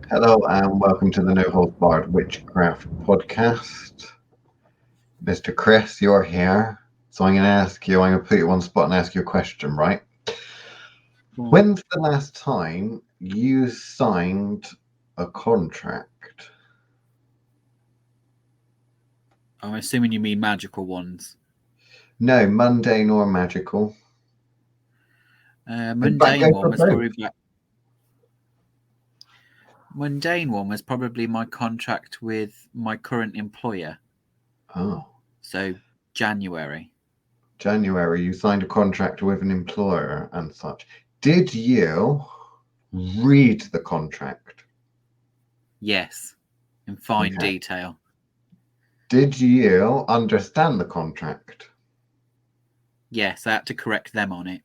Hello and welcome to the No Holds Barred Witchcraft podcast. Mr. Chris, you're here. So I'm going to put you on the spot and ask you a question, right? When's the last time you signed a contract? I'm assuming you mean magical ones. No, mundane or magical. Mundane one was probably mundane one was probably my contract with my current employer. Oh. So January. January, you signed a contract with an employer and such. Did you read the contract? Yes, in fine detail. Did you understand the contract? Yes, I had to correct them on it.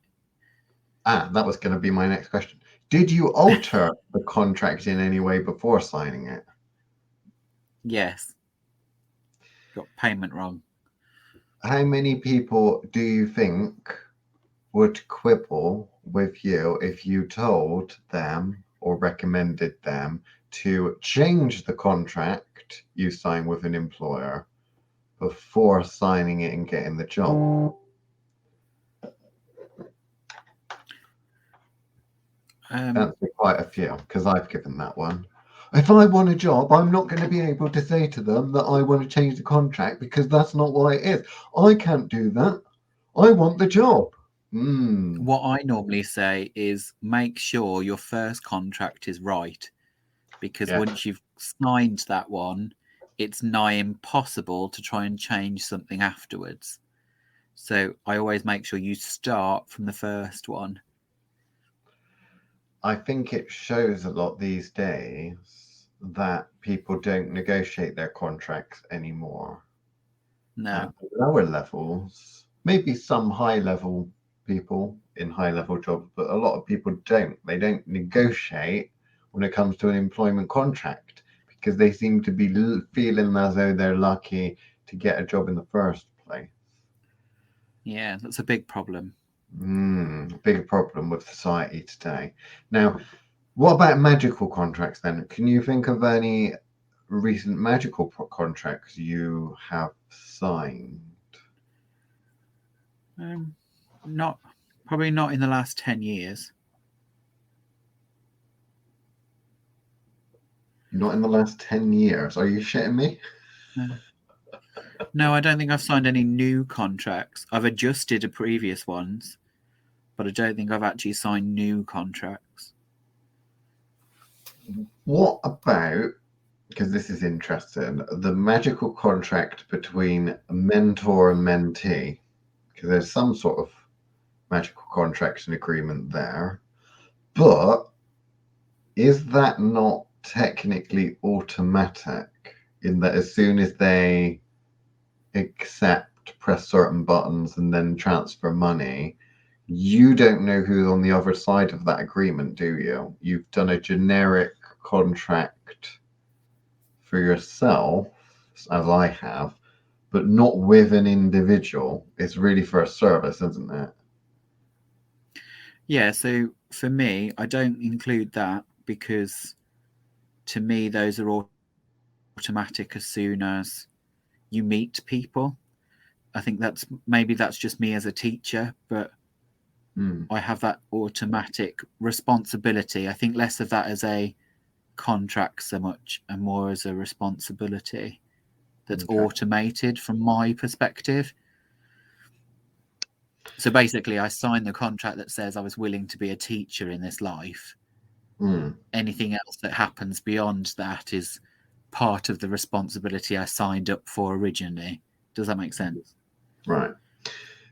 That was going to be my next question. Did you alter the contract in any way before signing it? Yes. Got payment wrong. How many people do you think would quibble with you if you told them or recommended them to change the contract you sign with an employer before signing it and getting the job? Answer quite a few, because I've given that one. If I want a job, I'm not going to be able to say to them that I want to change the contract because that's not what it is. I can't do that. I want the job. What I normally say is make sure your first contract is right, because once you've signed that one, it's nigh impossible to try and change something afterwards. So I always make sure you start from the first one. I think it shows a lot these days that people don't negotiate their contracts anymore. No. At lower levels, maybe some high-level people in high-level jobs, but a lot of people don't. They don't negotiate when it comes to an employment contract because they seem to be feeling as though they're lucky to get a job in the first place. Yeah, that's a big problem. Big problem with society today. Now, what about magical contracts then? Can you think of any recent magical contracts you have signed? Probably not in the last 10 years. Not in the last 10 years? Are you shitting me? No, I don't think I've signed any new contracts. I've adjusted the previous ones, but I don't think I've actually signed new contracts. What about, because this is interesting, the magical contract between a mentor and mentee? Because there's some sort of magical contract and agreement there. But is that not technically automatic in that as soon as they accept, press certain buttons, and then transfer money, you don't know who's on the other side of that agreement, do you? You've done a generic contract for yourself, as I have, but not with an individual. It's really for a service, isn't it? Yeah, so for me, I don't include that because to me, those are automatic as soon as you meet people. I think that's just me as a teacher, but I have that automatic responsibility. I think less of that as a contract so much and more as a responsibility that's automated from my perspective. So basically, I signed the contract that says I was willing to be a teacher in this life. Anything else that happens beyond that is part of the responsibility I signed up for originally. Does that make sense? Right.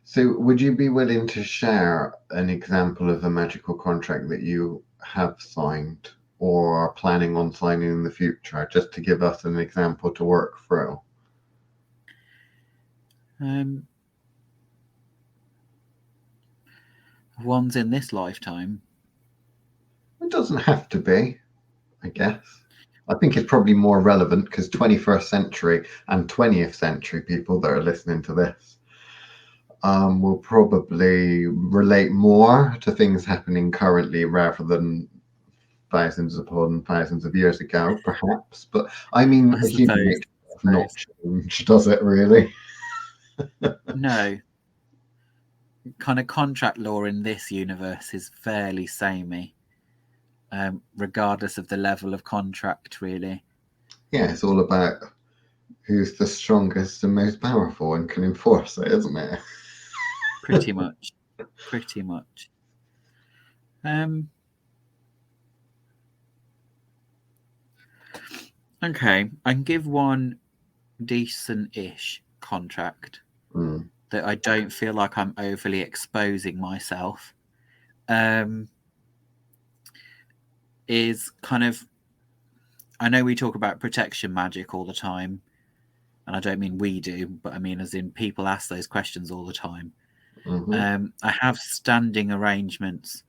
So would you be willing to share an example of a magical contract that you have signed or are planning on signing in the future, just to give us an example to work through? One's in this lifetime. It doesn't have to be, I guess. I think it's probably more relevant because 21st century and 20th century people that are listening to this will probably relate more to things happening currently rather than thousands upon thousands of years ago, perhaps. But I mean, I the human suppose. nature does not change, does it really? No. Kind of contract law in this universe is fairly samey, regardless of the level of contract, really. Yeah, it's all about who's the strongest and most powerful and can enforce it, isn't it? Pretty much. Pretty much. Okay, I can give one decent-ish contract that I don't feel like I'm overly exposing myself. Is kind of, I know we talk about protection magic all the time, and I don't mean we do, but I mean as in people ask those questions all the time. I have standing arrangements,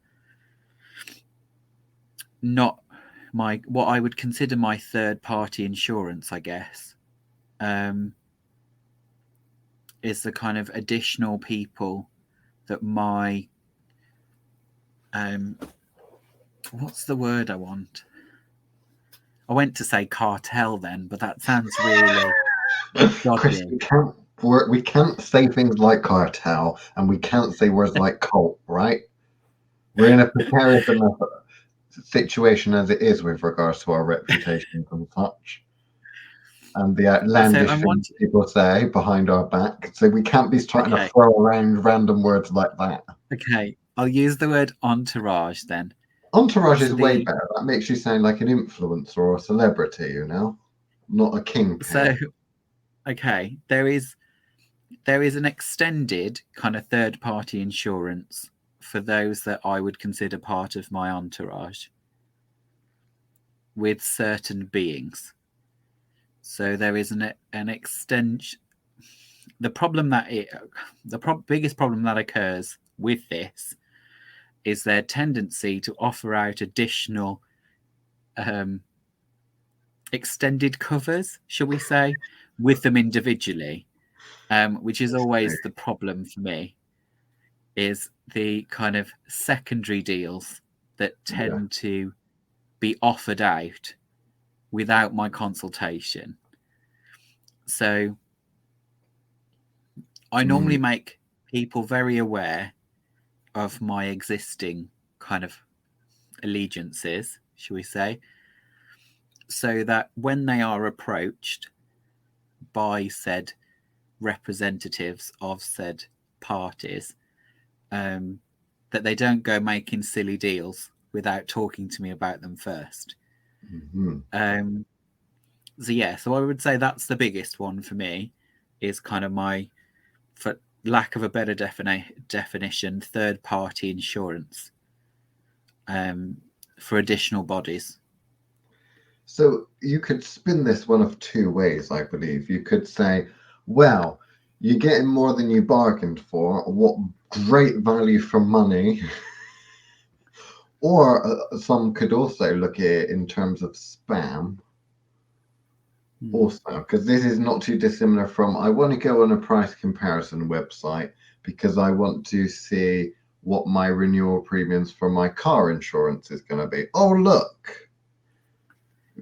not what I would consider my third-party insurance, I guess, is the kind of additional people that my what's the word I want? I went to say cartel then, but that sounds really Chris, we can't say things like cartel, and we can't say words like cult, right? We're in a precarious enough situation as it is with regards to our reputations and such, and the outlandish things people say behind our back. So we can't be starting to throw around random words like that. Okay, I'll use the word entourage then. Entourage is way better. That makes you sound like an influencer or a celebrity, you know, not a kingpin. So, okay, there is an extended kind of third-party insurance for those that I would consider part of my entourage with certain beings. So there is an extension. The biggest problem that occurs with this is their tendency to offer out additional extended covers, shall we say, with them individually, which is always the problem for me, is the kind of secondary deals that tend to be offered out without my consultation. So I normally make people very aware of my existing kind of allegiances, shall we say, so that when they are approached by said representatives of said parties, that they don't go making silly deals without talking to me about them first. So I would say that's the biggest one for me, is kind of my, for lack of a better definition, third-party insurance for additional bodies. So you could spin this one of two ways, I believe. You could say, well, you're getting more than you bargained for. What great value for money. Or some could also look at it in terms of spam. Also, because this is not too dissimilar from, I want to go on a price comparison website because I want to see what my renewal premiums for my car insurance is going to be. Oh, look.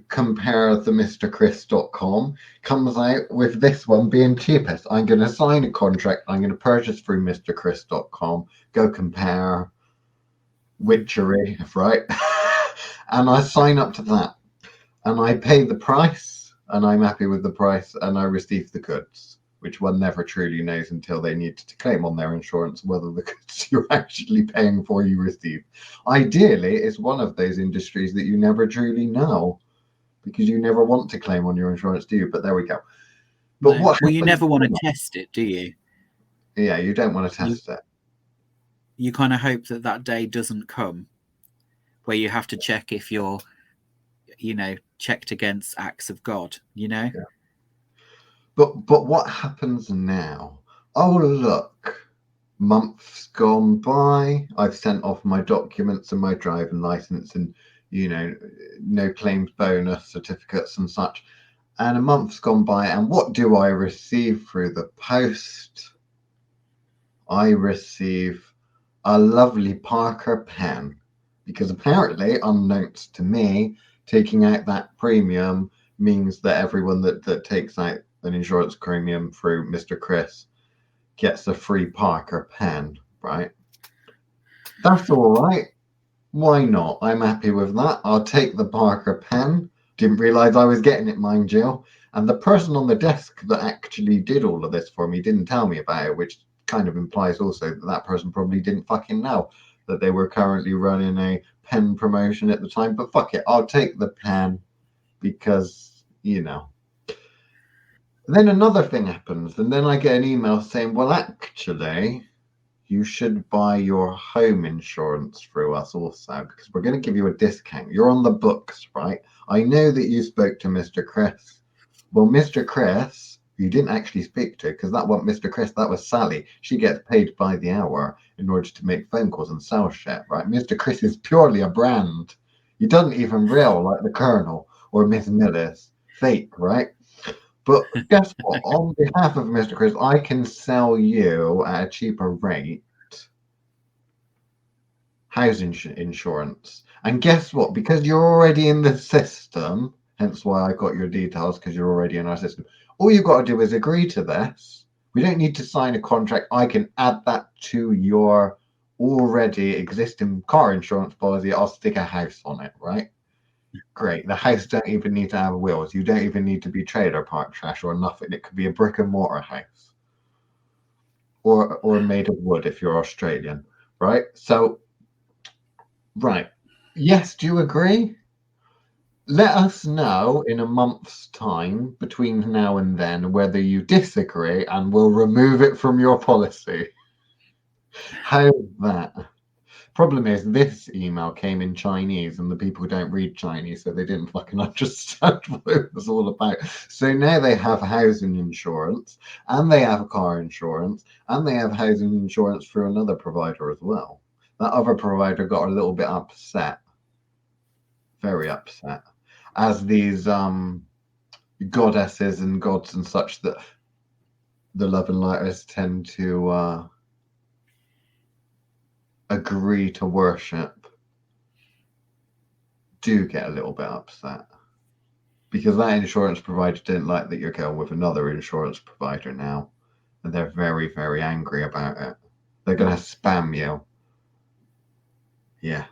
Compare the MrChris.com comes out with this one being cheapest. I'm going to sign a contract. I'm going to purchase through MrChris.com. Go compare witchery, right? And I sign up to that. And I pay the price. And I'm happy with the price, and I receive the goods, which one never truly knows until they need to claim on their insurance whether the goods you're actually paying for you receive. Ideally, it's one of those industries that you never truly know, because you never want to claim on your insurance, do you? But there we go. But no. Well, you never want to test it, do you? Yeah, you don't want to test it. You kind of hope that day doesn't come where you have to check if you're, checked against acts of God, Yeah. But what happens now? Oh, look, months gone by. I've sent off my documents and my driving license and, no claims bonus certificates and such. And a month's gone by. And what do I receive through the post? I receive a lovely Parker pen, because apparently, unbeknownst to me, taking out that premium means that everyone that takes out an insurance premium through Mr. Chris gets a free Parker pen, right? That's all right. Why not? I'm happy with that. I'll take the Parker pen. Didn't realize I was getting it, mind you. And the person on the desk that actually did all of this for me didn't tell me about it, which kind of implies also that that person probably didn't fucking know that they were currently running a pen promotion at the time. But fuck it, I'll take the pen because, you know. Then another thing happens, and then I get an email saying, well, actually, you should buy your home insurance through us also, because we're going to give you a discount. You're on the books, right? I know that you spoke to Mr. Chris. Well, Mr. Chris, you didn't actually speak to, because that wasn't Mr. Chris, that was Sally. She gets paid by the hour in order to make phone calls and sell shit, right? Mr. Chris is purely a brand. He doesn't even real like the Colonel or Miss Millis. Fake, right? But guess what? On behalf of Mr. Chris, I can sell you at a cheaper rate housing insurance. And guess what? Because you're already in the system, hence why I got your details, because you're already in our system. All you've got to do is agree to this. We don't need to sign a contract. I can add that to your already existing car insurance policy. I'll stick a house on it, right? Great. The house don't even need to have wheels. You don't even need to be trailer park trash or nothing. It could be a brick and mortar house, or made of wood if you're Australian, right? So, right. Yes, do you agree? Let us know in a month's time between now and then whether you disagree, and we'll remove it from your policy. How's that? Problem is, this email came in Chinese, and the people don't read Chinese, so they didn't fucking understand what it was all about. So now they have housing insurance, and they have car insurance, and they have housing insurance through another provider as well. That other provider got a little bit upset, very upset, as these goddesses and gods and such that the love and lighters tend to agree to worship do get a little bit upset, because that insurance provider didn't like that you're going with another insurance provider now, and they're very, very angry about it. They're going to spam you. Yes.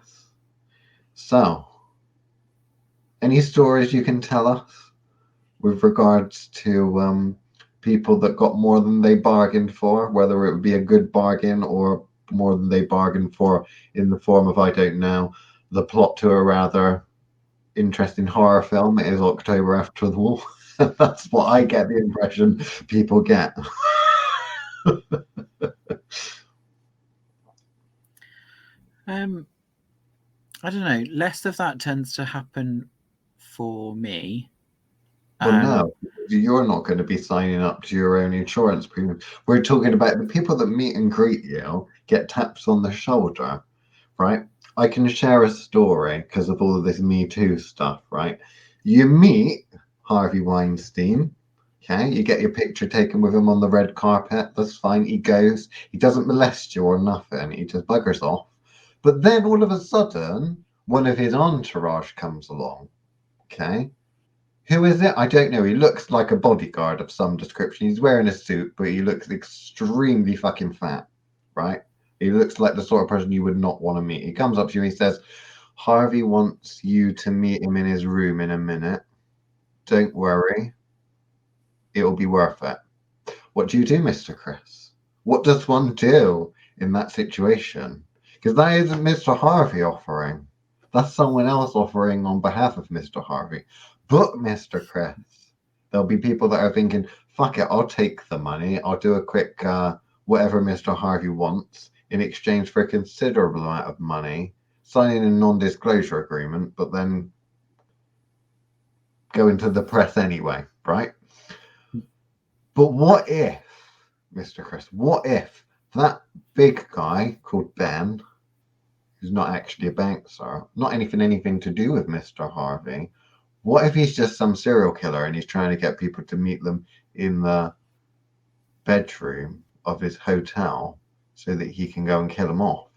So, any stories you can tell us with regards to people that got more than they bargained for, whether it would be a good bargain or more than they bargained for in the form of, I don't know, the plot to a rather interesting horror film? It is October After the Wall. That's what I get the impression people get. I don't know. Less of that tends to happen for me. Well, no, you're not going to be signing up to your own insurance premium. We're talking about the people that meet and greet you, get taps on the shoulder, right? I can share a story because of all of this Me Too stuff, right? You meet Harvey Weinstein, okay? You get your picture taken with him on the red carpet. That's fine. He goes. He doesn't molest you or nothing. He just buggers off. But then all of a sudden, one of his entourage comes along, okay? Who is it? I don't know. He looks like a bodyguard of some description. He's wearing a suit, but he looks extremely fucking fat, right? He looks like the sort of person you would not want to meet. He comes up to you and he says, Harvey wants you to meet him in his room in a minute. Don't worry. It'll be worth it. What do you do, Mr. Chris? What does one do in that situation? Because that isn't Mr. Harvey offering. That's someone else offering on behalf of Mr. Harvey. But Mr. Chris, there'll be people that are thinking, fuck it, I'll take the money. I'll do a quick whatever Mr. Harvey wants in exchange for a considerable amount of money, signing a non-disclosure agreement, but then go into the press anyway, right? But what if, Mr. Chris, what if that big guy called Ben, who's not actually a bouncer, not anything to do with Mr. Harvey, what if he's just some serial killer and he's trying to get people to meet them in the bedroom of his hotel so that he can go and kill them off?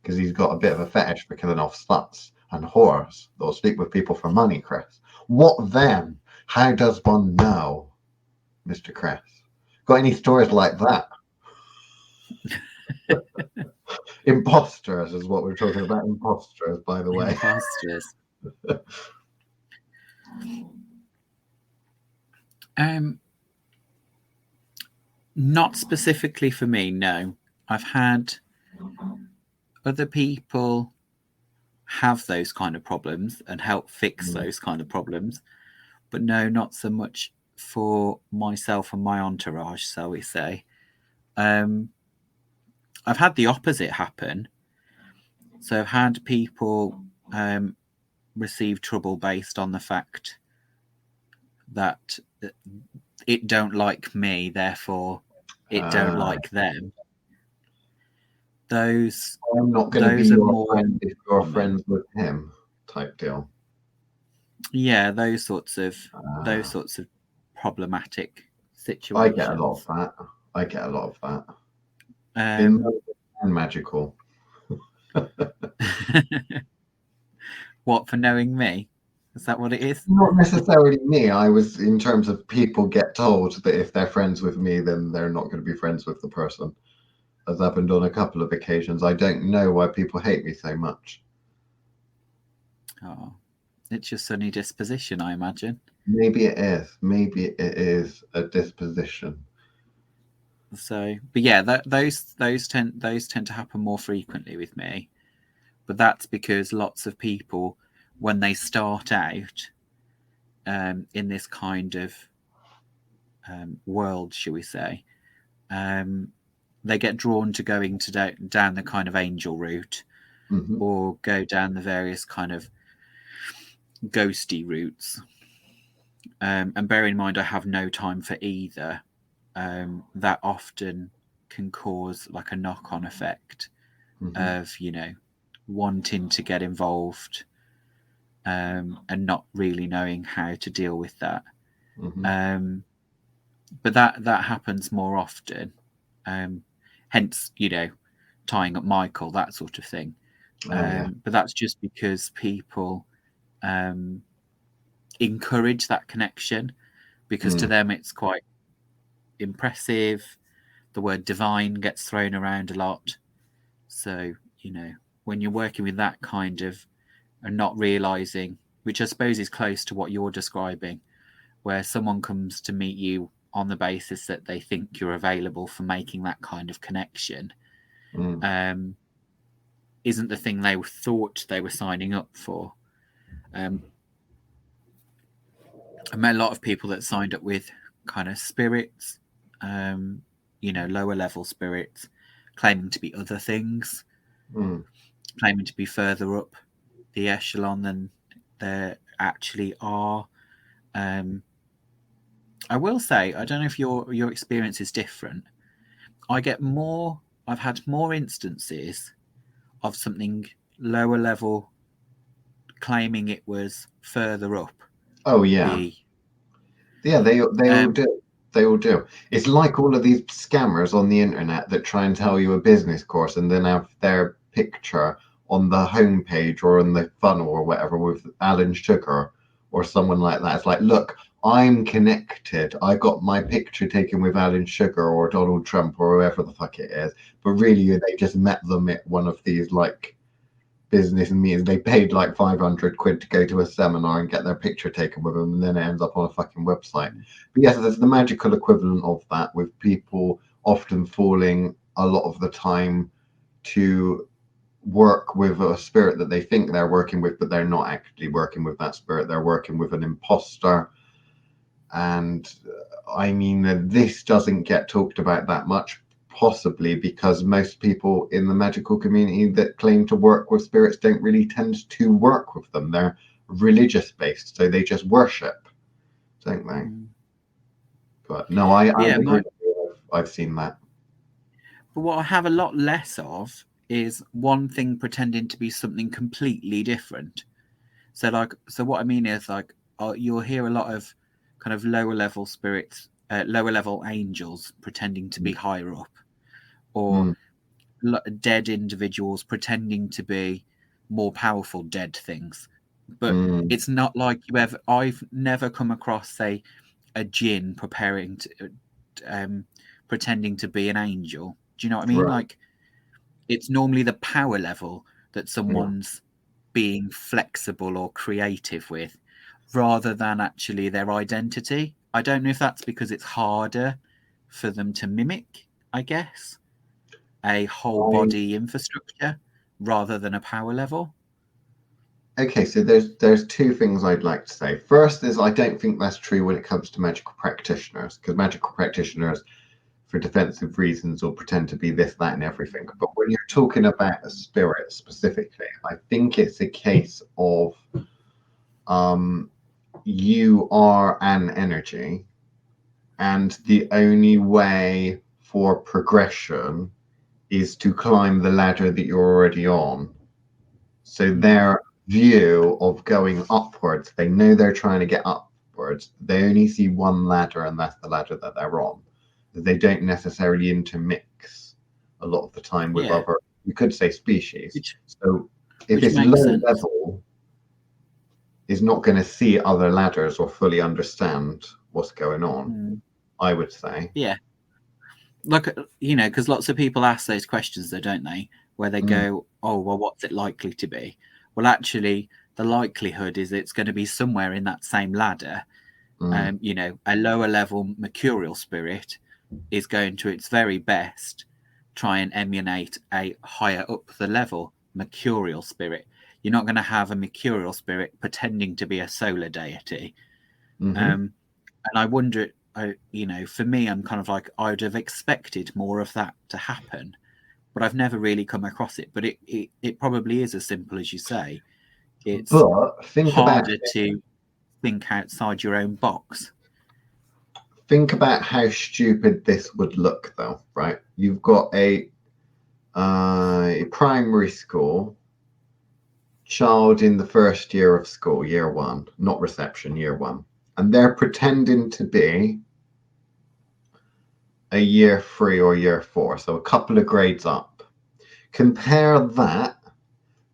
because he's got a bit of a fetish for killing off sluts and whores that'll sleep with people for money, Chris. What then? How does one know, Mr. Chris? Got any stories like that? Imposters is what we're talking about. Imposters, by the way. Imposters. Not specifically for me, no. I've had other people have those kind of problems and help fix those kind of problems, but no, not so much for myself and my entourage, shall we say. I've had the opposite happen. So I've had people receive trouble based on the fact that it don't like me, therefore it don't like them. Those I'm not going to be your friend if you're friends with him, type deal. Yeah, those sorts of problematic situations. I get a lot of that. In magical. What, for knowing me? Is that what it is? Not necessarily me. I was in terms of people get told that if they're friends with me, then they're not going to be friends with the person. Has happened on a couple of occasions. I don't know why people hate me so much. Oh, it's your sunny disposition, I imagine. Maybe it is. Maybe it is a disposition. So, but yeah, those tend to happen more frequently with me. But that's because lots of people, when they start out in this kind of world, shall we say, they get drawn to going down the kind of angel route, or go down the various kind of ghosty routes. And bear in mind, I have no time for either. That often can cause like a knock-on effect of, wanting to get involved and not really knowing how to deal with that. But that happens more often. Hence, tying up Michael, that sort of thing. But that's just because people encourage that connection, because to them it's quite impressive. The word divine gets thrown around a lot. So, when you're working with that kind of, and not realizing, which I suppose is close to what you're describing, where someone comes to meet you on the basis that they think you're available for making that kind of connection, isn't the thing they thought they were signing up for. I met a lot of people that signed up with kind of spirits, lower level spirits, claiming to be other things, claiming to be further up the echelon than they actually are. I will say, I don't know if your experience is different. I've had more instances of something lower level claiming it was further up. Oh yeah. They all do. They all do. It's like all of these scammers on the internet that try and tell you a business course and then have their picture on the homepage or in the funnel or whatever with Alan Sugar or someone like that. It's like, look, I'm connected. I got my picture taken with Alan Sugar or Donald Trump or whoever the fuck it is. But really, they just met them at one of these like business meetings. They paid like 500 quid to go to a seminar and get their picture taken with them, and then it ends up on a fucking website. But yes, there's the magical equivalent of that, with people often falling a lot of the time to work with a spirit that they think they're working with, but they're not actually working with that spirit. They're working with an imposter. And I mean, this doesn't get talked about that much, possibly because most people in the magical community that claim to work with spirits don't really tend to work with them. They're religious based, so they just worship, don't they? But no, I agree. I've seen that. But what I have a lot less of is one thing pretending to be something completely different. So what I mean is, like, you'll hear a lot of kind of lower level spirits, lower level angels pretending to be higher up, or dead individuals pretending to be more powerful dead things. But it's not like I've never come across, say, a jinn pretending to be an angel. Do you know what I mean? Right. Like, it's normally the power level that someone's being flexible or creative with, rather than actually their identity. I don't know if that's because it's harder for them to mimic, I guess, a whole body infrastructure rather than a power level. Okay, so there's two things I'd like to say. First is I don't think that's true when it comes to magical practitioners, because magical practitioners, for defensive reasons, will pretend to be this, that, and everything. But when you're talking about a spirit specifically, I think it's a case of you are an energy, and the only way for progression is to climb the ladder that you're already on. So their view of going upwards, they know they're trying to get upwards. They only see one ladder, and that's the ladder that they're on. They don't necessarily intermix a lot of the time with other, you could say, species. So if it's low level, is not going to see other ladders or fully understand what's going on, I would say. Yeah. Like, because lots of people ask those questions, though, don't they? Where they go, oh, well, what's it likely to be? Well, actually, the likelihood is it's going to be somewhere in that same ladder. A lower level mercurial spirit is going to its very best try and emulate a higher up the level mercurial spirit. You're not going to have a mercurial spirit pretending to be a solar deity. And I wonder, for me, I'm kind of like, I would have expected more of that to happen, but I've never really come across it. But it probably is as simple as you say. It's harder to think outside your own box. Think about how stupid this would look, though, right? You've got a primary school child in the first year of school, year one, not reception, year one, and they're pretending to be a year 3 or year 4, so a couple of grades up. Compare that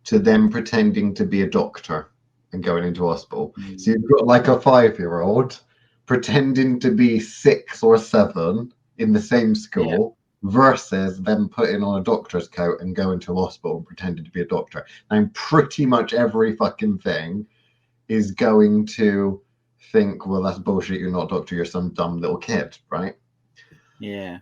to them pretending to be a doctor and going into hospital. So you've got like a 5-year-old pretending to be 6 or 7 in the same school versus them putting on a doctor's coat and going to hospital and pretending to be a doctor. And pretty much every fucking thing is going to think, well, that's bullshit, you're not a doctor, you're some dumb little kid, right? Yeah.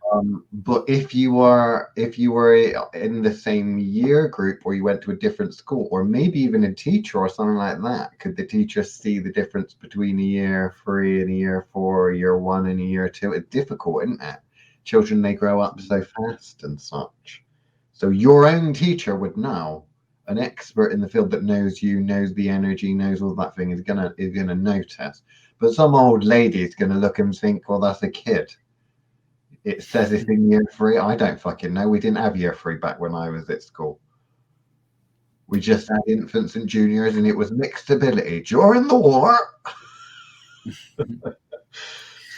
But if you were in the same year group, or you went to a different school, or maybe even a teacher or something like that, could the teacher see the difference between a year 3 and a year 4, a year 1 and a year 2? It's difficult, isn't it? Children, they grow up so fast and such. So your own teacher would know. An expert in the field that knows you, knows the energy, knows all that thing, is gonna notice. But some old lady is gonna look and think, well, that's a kid. It says it's in year 3. I don't fucking know. We didn't have year 3 back when I was at school. We just had infants and juniors, and it was mixed ability during the war.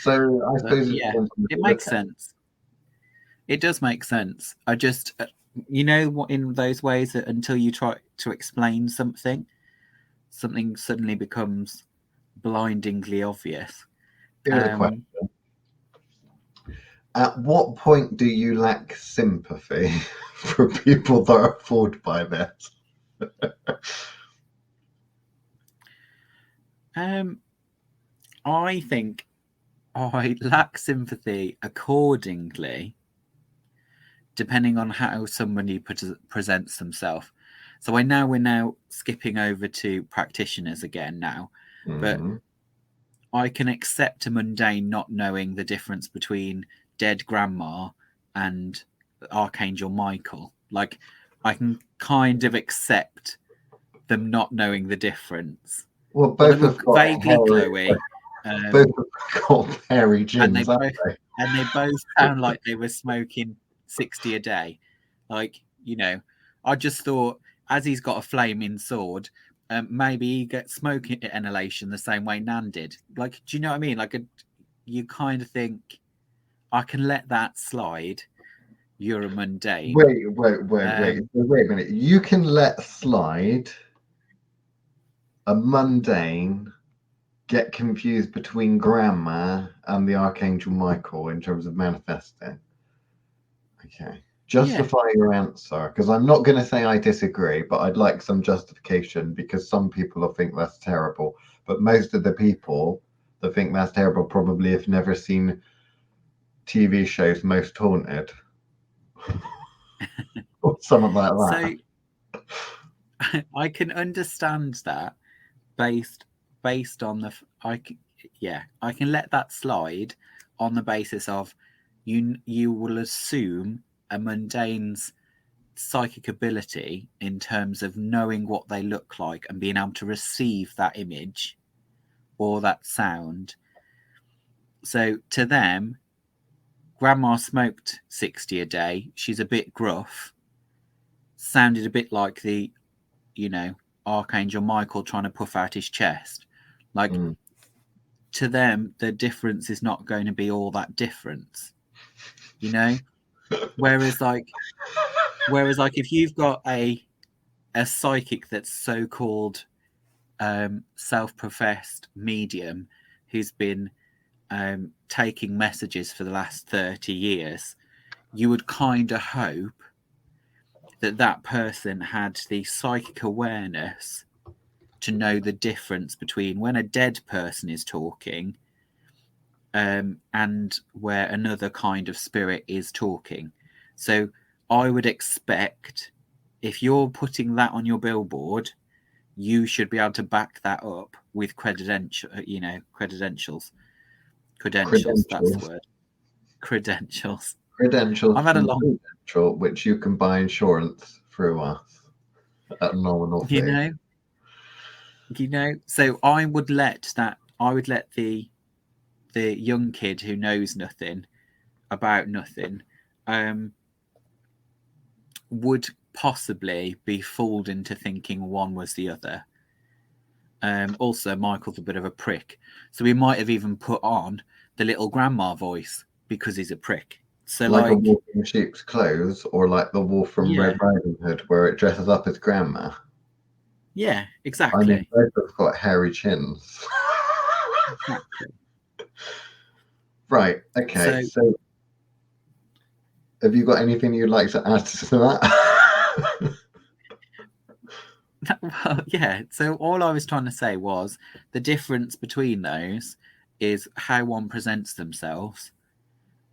So I suppose it makes sense. It does make sense. I just, what, in those ways that until you try to explain something suddenly becomes blindingly obvious. Here's a question. At what point do you lack sympathy for people that are fooled by this? I think I lack sympathy accordingly, depending on how somebody presents themselves. So we're now skipping over to practitioners again now, but I can accept a mundane not knowing the difference between dead grandma and Archangel Michael. Like, I can kind of accept them not knowing the difference. Well, both they look vaguely glowy. Both have got hairy gins, and they both sound like they were smoking 60 a day. Like, I just thought, as he's got a flaming sword, maybe he gets smoke inhalation the same way Nan did. Like, do you know what I mean? Like, you kind of think, I can let that slide. you're a mundane. Wait a minute. You can let slide a mundane get confused between grandma and the Archangel Michael in terms of manifesting. Okay. Justify your answer, because I'm not going to say I disagree, but I'd like some justification, because some people will think that's terrible. But most of the people that think that's terrible probably have never seen TV shows Most Haunted or something like that. So I can understand that based on the I can let that slide on the basis of you will assume a mundane's psychic ability in terms of knowing what they look like and being able to receive that image or that sound. So to them, grandma smoked 60 a day, she's a bit gruff, sounded a bit like the Archangel Michael trying to puff out his chest. Like, to them, the difference is not going to be all that difference, Whereas if you've got a psychic that's so-called self-professed medium who's been taking messages for the last 30 years, you would kind of hope that person had the psychic awareness to know the difference between when a dead person is talking and where another kind of spirit is talking. So I would expect, if you're putting that on your billboard, you should be able to back that up with credentials. Credentials, that's the word. Credentials. I've had a long credential, which you can buy insurance through us at nominal fee. So I would let the young kid who knows nothing about nothing would possibly be fooled into thinking one was the other. Also, Michael's a bit of a prick, so we might have even put on the little grandma voice because he's a prick. So like a wolf in sheep's clothes, or like the wolf from Red Riding Hood, where it dresses up as grandma. Yeah, exactly. I mean, both have got hairy chins. Exactly. Right. Okay. So, have you got anything you'd like to add to that? Well, yeah. So all I was trying to say was the difference between those is how one presents themselves,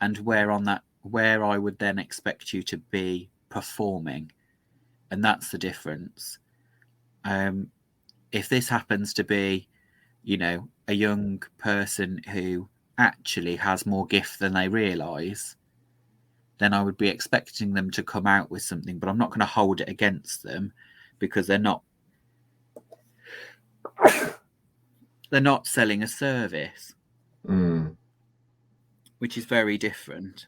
and where I would then expect you to be performing, and that's the difference. If this happens to be, a young person who actually has more gift than they realise, then I would be expecting them to come out with something, but I'm not going to hold it against them because they're not selling a service, which is very different.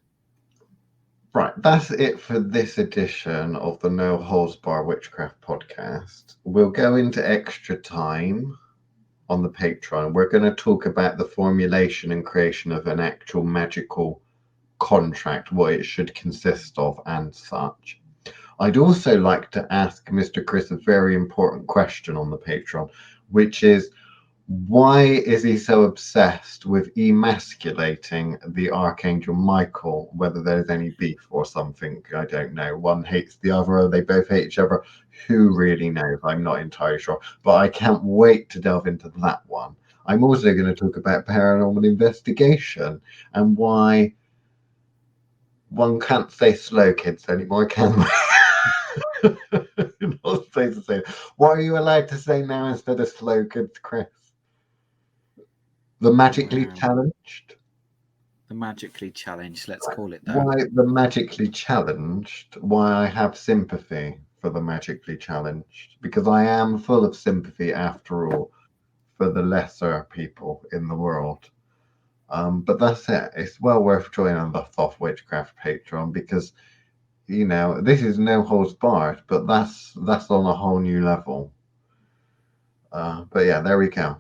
Right, that's it for this edition of the No Holds Bar Witchcraft podcast. We'll go into extra time on the Patreon. We're going to talk about the formulation and creation of an actual magical contract, what it should consist of and such. I'd also like to ask Mr. Chris a very important question on the Patreon, which is, why is he so obsessed with emasculating the Archangel Michael? Whether there's any beef or something, I don't know. One hates the other, or they both hate each other. Who really knows? I'm not entirely sure. But I can't wait to delve into that one. I'm also going to talk about paranormal investigation and why one can't say slow kids anymore, can we? Not say the same. What are you allowed to say now instead of slow kids, Chris? The magically challenged? The magically challenged, let's call it that. Why the magically challenged? Why I have sympathy for the magically challenged? Because I am full of sympathy, after all, for the lesser people in the world. But that's it. It's well worth joining the Thoth Witchcraft Patreon, because this is no holds barred, but that's on a whole new level. But yeah, there we go.